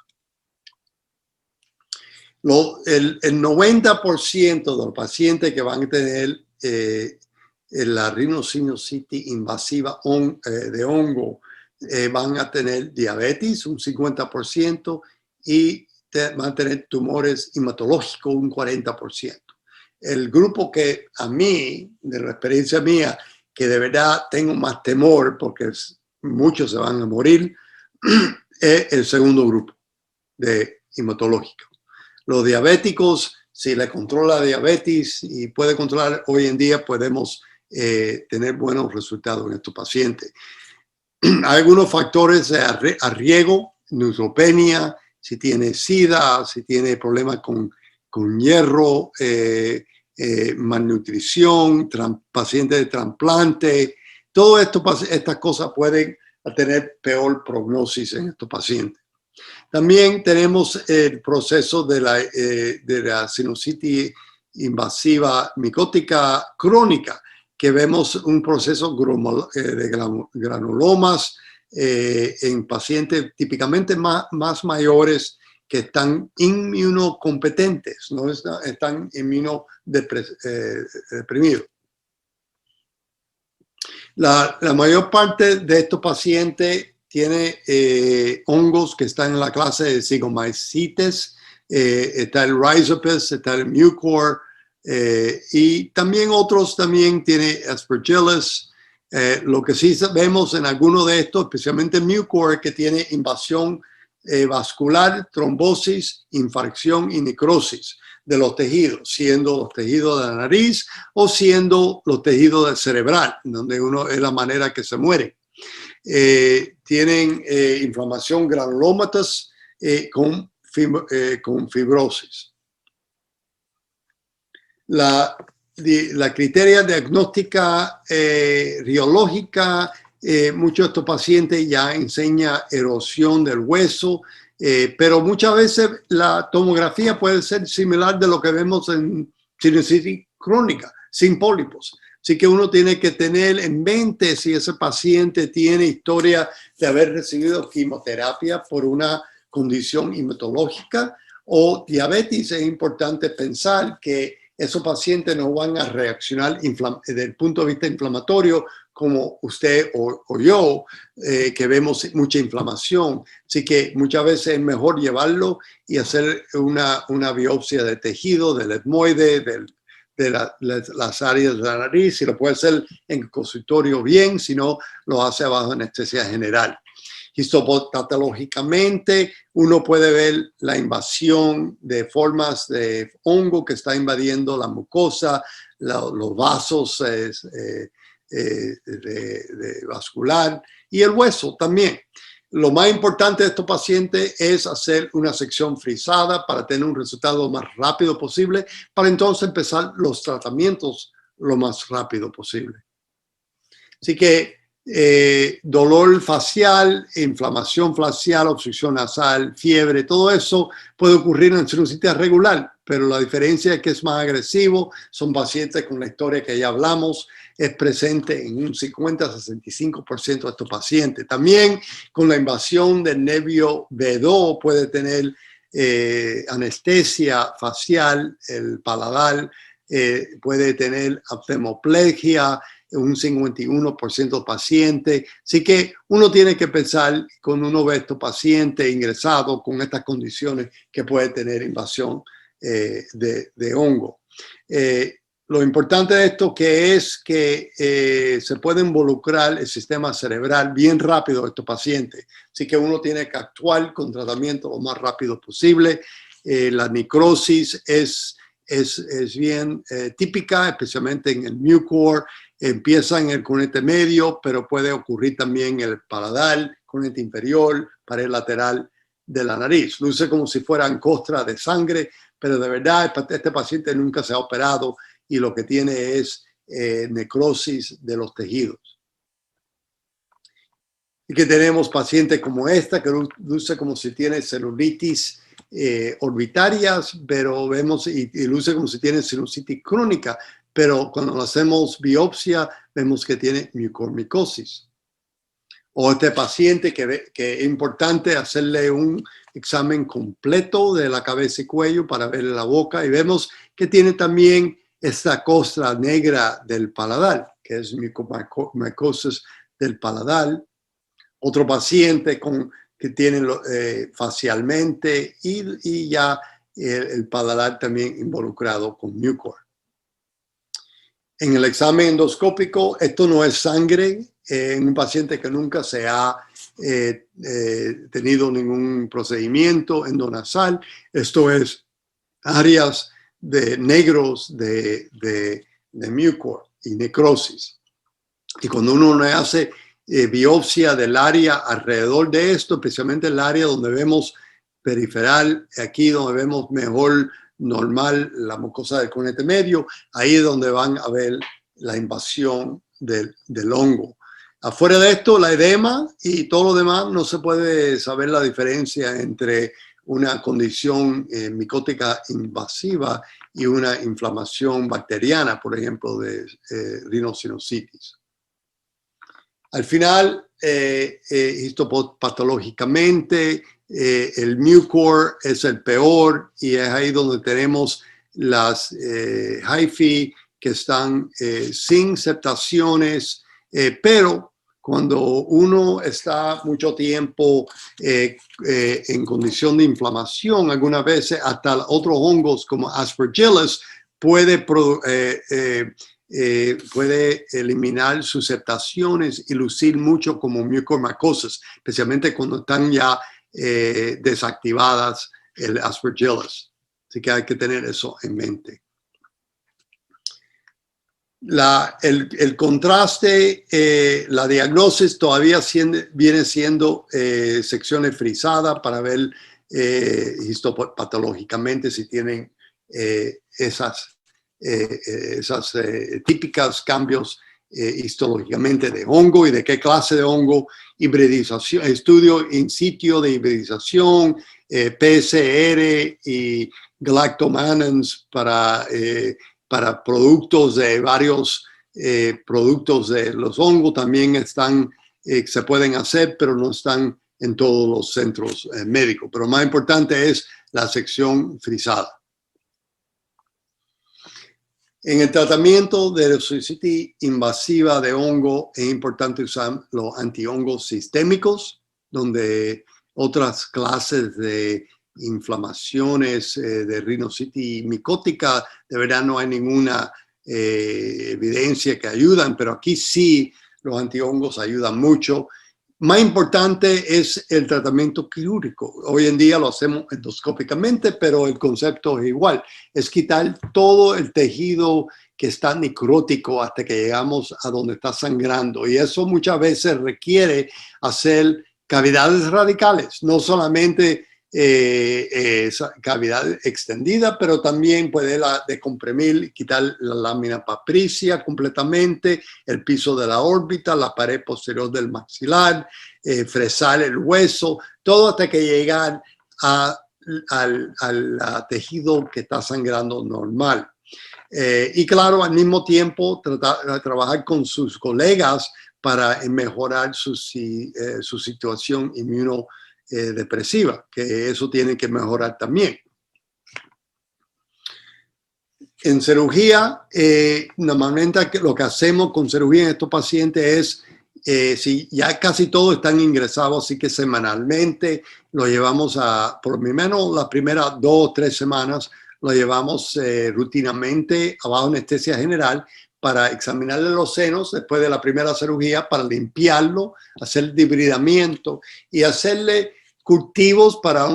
El 90% de los pacientes que van a tener la rhinosinusitis invasiva de hongo van a tener diabetes, un 50%, y van a tener tumores hematológicos, un 40%. El grupo que a mí, de la experiencia mía, que de verdad tengo más temor porque muchos se van a morir, es el segundo grupo de hematológico. Los diabéticos, si le controla diabetes y puede controlar hoy en día, podemos tener buenos resultados en estos pacientes. Hay algunos factores de riesgo, neutropenia, si tiene SIDA, si tiene problemas con hierro, malnutrición, pacientes de trasplante. Todas estas cosas pueden tener peor prognosis en estos pacientes. También tenemos el proceso de la sinusitis invasiva micótica crónica, que vemos un proceso de granulomas en pacientes típicamente más mayores que están inmunocompetentes, no están inmunodeprimidos. La mayor parte de estos pacientes tiene hongos que están en la clase de Zygomycetes, está el Rhizopus, está el Mucor, y también otros tiene Aspergillus. Lo que sí vemos en algunos de estos, especialmente Mucor, que tiene invasión vascular, trombosis, infarcción y necrosis de los tejidos, siendo los tejidos de la nariz o siendo los tejidos del cerebral, donde es la manera que se muere. Tienen inflamación granulómatas con fibrosis. La criteria diagnóstica radiológica, muchos de estos pacientes ya enseña erosión del hueso, pero muchas veces la tomografía puede ser similar de lo que vemos en sinusitis crónica, sin pólipos. Así que uno tiene que tener en mente si ese paciente tiene historia de haber recibido quimioterapia por una condición hematológica o diabetes. Es importante pensar que esos pacientes no van a reaccionar desde el punto de vista inflamatorio como usted o yo, que vemos mucha inflamación. Así que muchas veces es mejor llevarlo y hacer una biopsia de tejido, del etmoide, de las áreas de la nariz. Si lo puede hacer en consultorio, bien, si no, lo hace bajo anestesia general. Histopatológicamente, uno puede ver la invasión de formas de hongo que está invadiendo la mucosa, los vasos vascular y el hueso también. Lo más importante de estos pacientes es hacer una sección frisada para tener un resultado lo más rápido posible, para entonces empezar los tratamientos lo más rápido posible. Así que dolor facial, inflamación facial, obstrucción nasal, fiebre, todo eso puede ocurrir en sinusitis regular, pero la diferencia es que es más agresivo, son pacientes con la historia que ya hablamos, es presente en un 50-65% de estos pacientes. También con la invasión del nervio B2 puede tener anestesia facial, el paladar, puede tener hemiplegia, un 51% de pacientes. Así que uno tiene que pensar cuando uno ve a estos pacientes ingresados con estas condiciones que puede tener invasión de hongo. Lo importante de esto que es que se puede involucrar el sistema cerebral bien rápido de estos pacientes. Así que uno tiene que actuar con tratamiento lo más rápido posible. La necrosis es bien típica, especialmente en el mucor. Empieza en el cunete medio, pero puede ocurrir también en el paladar, cunete inferior, pared lateral de la nariz. Luce como si fueran costras de sangre, pero de verdad este paciente nunca se ha operado y lo que tiene es necrosis de los tejidos. Y que tenemos pacientes como esta, que luce como si tiene celulitis orbitarias, pero vemos y luce como si tiene sinusitis crónica, pero cuando hacemos biopsia vemos que tiene mucormicosis. O este paciente que es importante hacerle un examen completo de la cabeza y cuello para ver la boca y vemos que tiene también esta costra negra del paladar, que es mucormicosis del paladar. Otro paciente que tiene facialmente y ya el paladar también involucrado con mucor. En el examen endoscópico, esto no es sangre en un paciente que nunca se ha tenido ningún procedimiento endonasal. Esto es áreas negros de mucor y necrosis. Y cuando uno le hace biopsia del área alrededor de esto, especialmente el área donde vemos periferal, aquí donde vemos mejor normal la mucosa del cunete medio, ahí es donde van a ver la invasión del hongo. Afuera de esto, la edema y todo lo demás, no se puede saber la diferencia entre una condición micótica invasiva y una inflamación bacteriana, por ejemplo, de rinosinusitis. Al final, histopatológicamente, el mucor es el peor y es ahí donde tenemos las hyphae que están sin septaciones, pero cuando uno está mucho tiempo en condición de inflamación, algunas veces hasta otros hongos como Aspergillus puede eliminar sus septaciones y lucir mucho como mucormicosis, especialmente cuando están ya desactivadas el Aspergillus. Así que hay que tener eso en mente. El contraste, la diagnosis todavía viene siendo secciones frisadas para ver histopatológicamente si tienen esas típicas cambios histológicamente de hongo y de qué clase de hongo, hibridización, estudio in situ de hibridización, PCR y galactomannan para productos de varios productos de los hongos también están, se pueden hacer, pero no están en todos los centros médicos. Pero más importante es la sección frisada. En el tratamiento de la sinusitis invasiva de hongo es importante usar los antihongos sistémicos, donde otras clases de inflamaciones de rinositis micótica, de verdad no hay ninguna evidencia que ayudan, pero aquí sí los antihongos ayudan mucho. Más importante es el tratamiento quirúrgico. Hoy en día lo hacemos endoscópicamente, pero el concepto es igual. Es quitar todo el tejido que está necrótico hasta que llegamos a donde está sangrando. Y eso muchas veces requiere hacer cavidades radicales, no solamente cavidad extendida, pero también puede decomprimir, quitar la lámina papricia completamente, el piso de la órbita, la pared posterior del maxilar, fresar el hueso, todo hasta que llegar al tejido que está sangrando normal. Y claro, al mismo tiempo trabajar con sus colegas para mejorar su situación inmunodepresiva, que eso tiene que mejorar también. En cirugía, normalmente lo que hacemos con cirugía en estos pacientes es, si ya casi todos están ingresados, así que semanalmente lo llevamos por lo menos las primeras 2 o 3 semanas, lo llevamos rutinamente a bajo anestesia general para examinarle los senos después de la primera cirugía, para limpiarlo, hacer debridamiento y hacerle cultivos para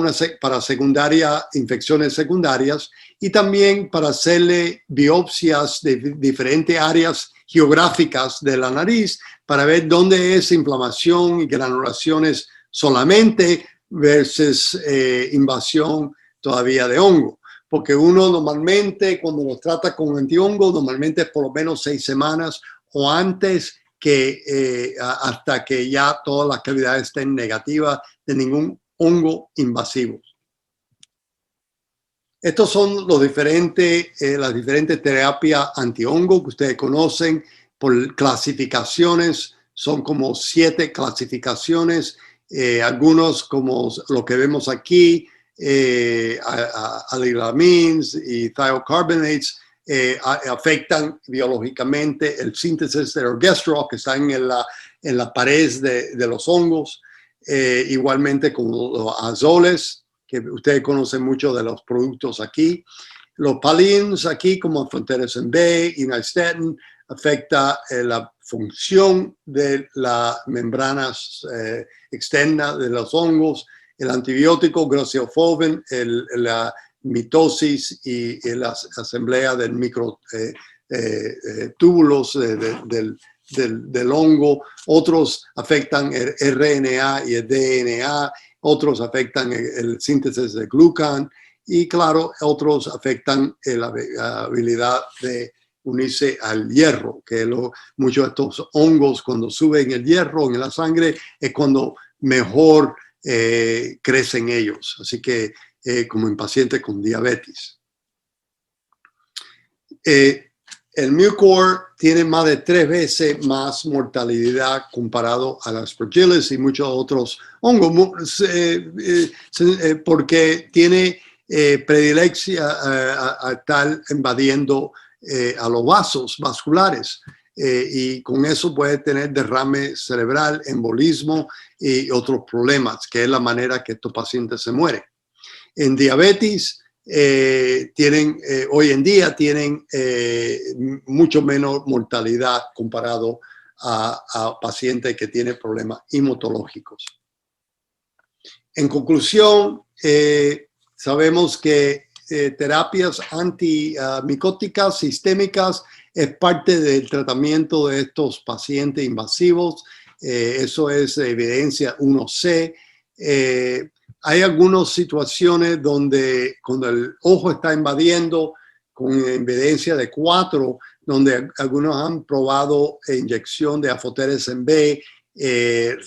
secundaria, infecciones secundarias, y también para hacerle biopsias de diferentes áreas geográficas de la nariz para ver dónde es inflamación y granulaciones solamente versus invasión todavía de hongo. Porque uno normalmente, cuando lo trata con antihongo, normalmente es por lo menos 6 semanas o antes que hasta que ya todas las cavidades estén negativas de ningún hongo invasivo. Estos son las diferentes terapias antihongo que ustedes conocen por clasificaciones. Son como 7 clasificaciones. Algunos, como lo que vemos aquí, alilamines y thiocarbonates, afectan biológicamente el síntesis de ergosterol que está en la pared de los hongos. Igualmente con los azoles, que ustedes conocen mucho de los productos aquí. Los palins aquí, como Amphotericin B y nystatin, afecta la función de las membranas externas de los hongos. El antibiótico Graciophobin, la mitosis y la asamblea de microtúbulos del hongo. Otros afectan el RNA y el DNA. Otros afectan el síntesis de glucan y, claro, otros afectan la habilidad de unirse al hierro, que muchos de estos hongos, cuando suben el hierro en la sangre, es cuando mejor crecen ellos. Así que, como en pacientes con diabetes. El Mucor tiene más de 3 veces más mortalidad comparado a las Aspergillus y muchos otros hongos, porque tiene predilección a estar invadiendo a los vasos vasculares, y con eso puede tener derrame cerebral, embolismo y otros problemas, que es la manera que estos pacientes se mueren. En diabetes, hoy en día tienen mucho menos mortalidad comparado a pacientes que tienen problemas hematológicos. En conclusión, sabemos que terapias antimicóticas sistémicas es parte del tratamiento de estos pacientes invasivos. Eso es evidencia 1C. Hay algunas situaciones donde cuando el ojo está invadiendo con evidencia de 4, donde algunos han probado inyección de Amphotericin B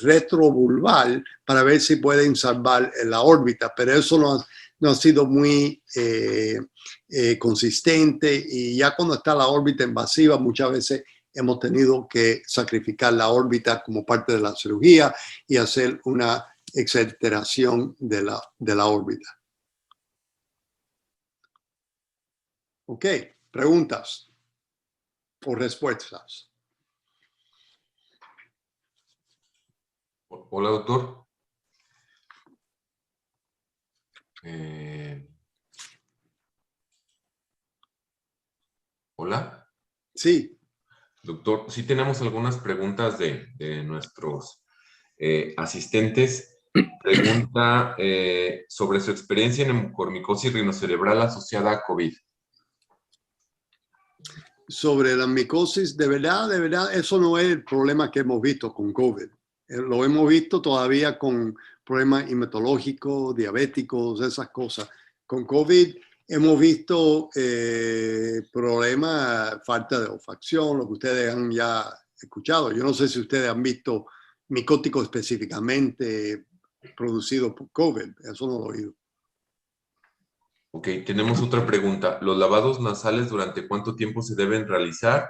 retrovulval para ver si pueden salvar la órbita, pero eso no ha sido muy consistente, y ya cuando está la órbita invasiva muchas veces hemos tenido que sacrificar la órbita como parte de la cirugía y hacer una exalteración de la órbita. Ok, preguntas o respuestas. Hola, doctor. Hola. Sí. Doctor, sí tenemos algunas preguntas de nuestros asistentes. Pregunta sobre su experiencia en mucormicosis rinocerebral asociada a COVID. Sobre la micosis, de verdad, eso no es el problema que hemos visto con COVID. Lo hemos visto todavía con problemas hematológicos, diabéticos, esas cosas. Con COVID hemos visto problemas, falta de olfacción, lo que ustedes han ya escuchado. Yo no sé si ustedes han visto micóticos específicamente producidos por COVID. Eso no lo he oído. Ok, tenemos otra pregunta. ¿Los lavados nasales durante cuánto tiempo se deben realizar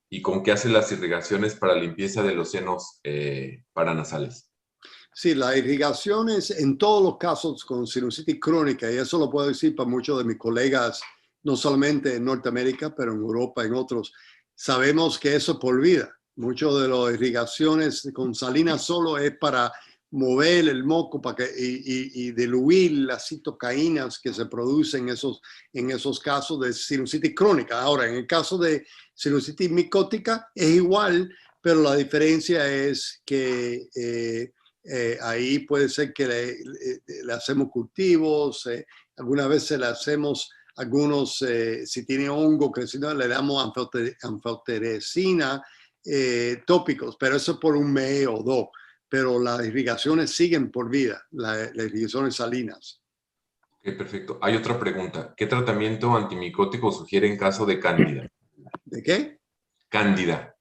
y con qué hacen las irrigaciones para limpieza de los senos paranasales? Sí, las irrigaciones en todos los casos con sinusitis crónica, y eso lo puedo decir para muchos de mis colegas, no solamente en Norteamérica, pero en Europa, en otros, sabemos que eso es por vida. Muchas de las irrigaciones con salina solo es para mover el moco para y diluir las citocaínas que se producen en esos casos de sinusitis crónica. Ahora, en el caso de sinusitis micótica es igual, pero la diferencia es que ahí puede ser que le hacemos cultivos, algunas veces le hacemos algunos, si tiene hongo creciendo, le damos anfoteresina tópicos, pero eso es por un mes o dos. Pero las irrigaciones siguen por vida, las irrigaciones salinas. Ok, perfecto. Hay otra pregunta. ¿Qué tratamiento antimicótico sugiere en caso de cándida? ¿De qué? Cándida.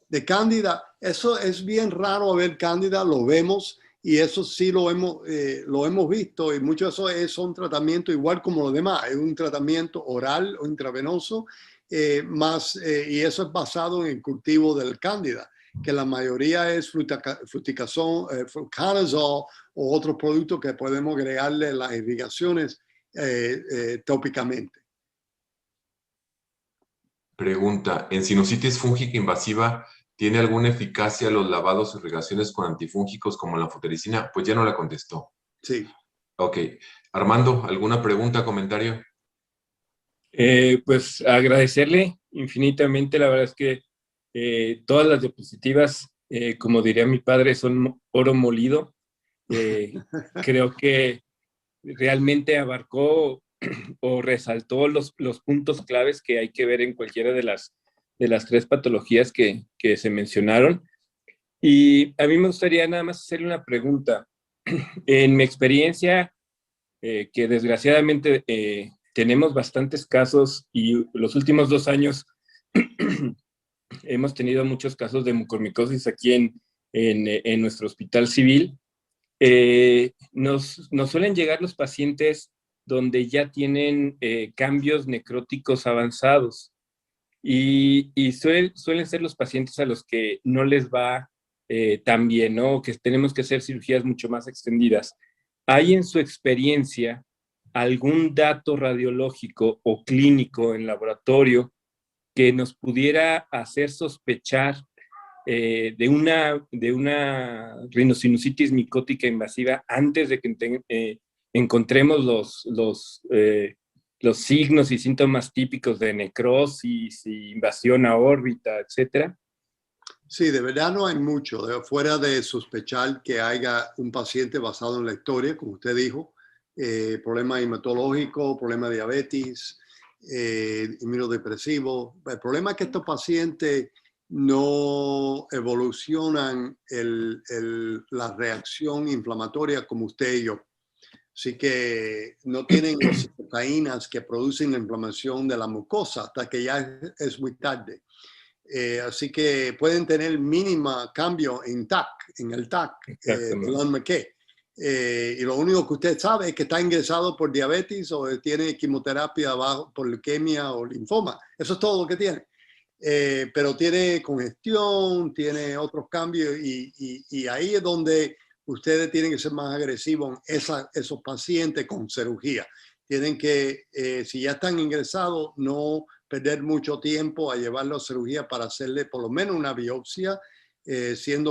De cándida, eso es bien raro ver cándida, lo vemos y eso sí lo hemos visto y mucho de eso es un tratamiento igual como los demás, es un tratamiento oral o intravenoso y eso es basado en el cultivo del cándida, que la mayoría es fluticasol, fluconazole o otros productos que podemos agregarle a las irrigaciones tópicamente. Pregunta. ¿En sinusitis fúngica invasiva tiene alguna eficacia los lavados o irrigaciones con antifúngicos como la anfotericina? Pues ya no la contestó. Sí. Ok. Armando, ¿alguna pregunta, comentario? Pues agradecerle infinitamente. La verdad es que todas las diapositivas, como diría mi padre, son oro molido. Creo que realmente abarcó o resaltó los puntos claves que hay que ver en cualquiera de las tres patologías que se mencionaron. Y a mí me gustaría nada más hacerle una pregunta. En mi experiencia, que desgraciadamente tenemos bastantes casos y los últimos 2 años hemos tenido muchos casos de mucormicosis aquí en nuestro hospital civil. Nos suelen llegar los pacientes donde ya tienen cambios necróticos avanzados y suelen ser los pacientes a los que no les va tan bien, ¿no? Que tenemos que hacer cirugías mucho más extendidas. ¿Hay en su experiencia algún dato radiológico o clínico en laboratorio que nos pudiera hacer sospechar de una rinosinusitis micótica invasiva antes de que encontremos los signos y síntomas típicos de necrosis, invasión a órbita, etcétera? Sí, de verdad no hay mucho, fuera de sospechar que haya un paciente basado en la historia, como usted dijo, problema hematológico, problema de diabetes, inmunodepresivo. El problema es que estos pacientes no evolucionan la reacción inflamatoria como usted y yo. Así que no tienen las citoquinas que producen la inflamación de la mucosa hasta que ya es muy tarde. Así que pueden tener mínima cambio en el TAC, Guillain-Barré. Y lo único que usted sabe es que está ingresado por diabetes o tiene quimioterapia por leucemia o linfoma. Eso es todo lo que tiene. Pero tiene congestión, tiene otros cambios y ahí es donde ustedes tienen que ser más agresivos en esos pacientes con cirugía. Tienen que, si ya están ingresados, no perder mucho tiempo a llevarlo a cirugía para hacerle por lo menos una biopsia,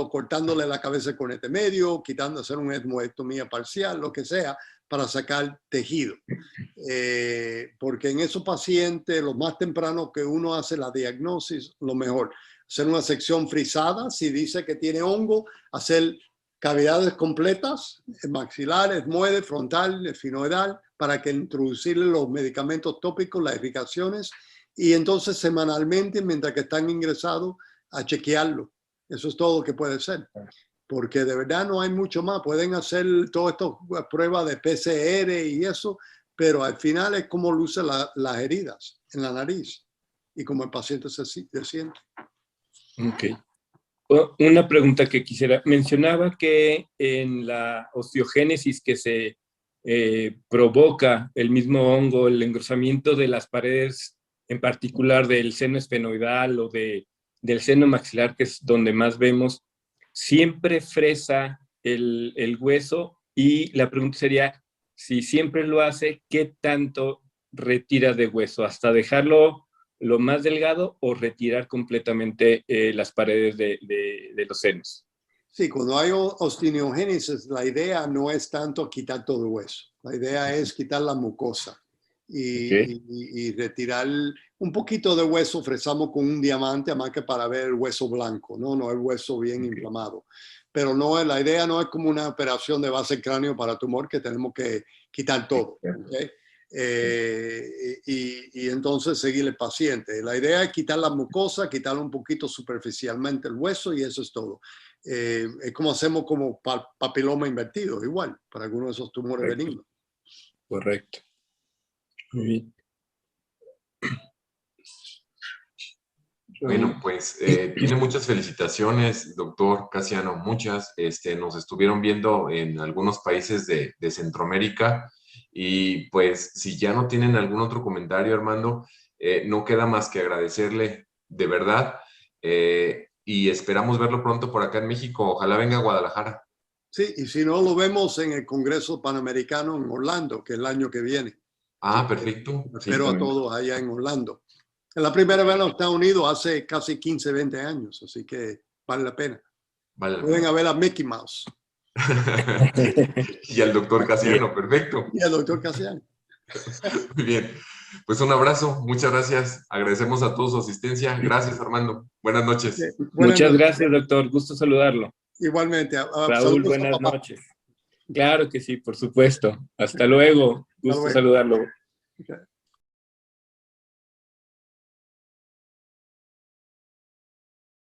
cortándole la cabeza con este medio, hacer una etmodectomía parcial, lo que sea, para sacar tejido. Porque en esos pacientes, lo más temprano que uno hace la diagnosis, lo mejor. Hacer una sección frisada, si dice que tiene hongo, hacer cavidades completas, maxilar, etmoide, frontal, esfinoidal, para que introducirle los medicamentos tópicos, las irrigaciones, y entonces semanalmente, mientras que están ingresados, a chequearlo. Eso es todo lo que puede ser. porque de verdad no hay mucho más. Pueden hacer todas estas pruebas de PCR y eso, pero al final es como luce las heridas en la nariz y como el paciente se siente. Ok. Una pregunta que quisiera. Mencionaba que en la osteogénesis que se provoca el mismo hongo, el engrosamiento de las paredes, en particular del seno esfenoidal o del seno maxilar, que es donde más vemos, siempre fresa el hueso, y la pregunta sería, si siempre lo hace, ¿qué tanto retira de hueso? ¿Hasta dejarlo lo más delgado o retirar completamente las paredes de los senos? Sí, cuando hay osteogénesis, la idea no es tanto quitar todo el hueso. La idea es quitar la mucosa y retirar un poquito de hueso. Fresamos con un diamante, además que para ver el hueso blanco, no el hueso bien inflamado. Pero no, la idea no es como una operación de base cráneo para tumor que tenemos que quitar todo. ¿Okay? Y entonces seguir el paciente. La idea es quitar la mucosa, quitarle un poquito superficialmente el hueso y eso es todo. Es como hacemos como papiloma invertido, igual, para algunos de esos tumores benignos. Correcto. Muy bien. Bueno, pues tiene muchas felicitaciones, doctor Casiano, muchas. Nos estuvieron viendo en algunos países de Centroamérica y pues si ya no tienen algún otro comentario, Armando, no queda más que agradecerle de verdad y esperamos verlo pronto por acá en México. Ojalá venga a Guadalajara. Sí, y si no, lo vemos en el Congreso Panamericano en Orlando, que es el año que viene. Ah, perfecto. Espero a todos allá en Orlando. Es la primera vez en los Estados Unidos hace casi 15, 20 años, así que vale la pena. Vale. Pueden ver a Mickey Mouse. Y al doctor Casiano, perfecto. Y al doctor Casiano. Muy bien. Pues un abrazo, muchas gracias. Agradecemos a todos su asistencia. Gracias, Armando. Buenas noches. Muchas gracias, doctor. Gusto saludarlo. Igualmente. Raúl, buenas noches. Claro que sí, por supuesto. Hasta luego. Gusto saludarlo. Okay.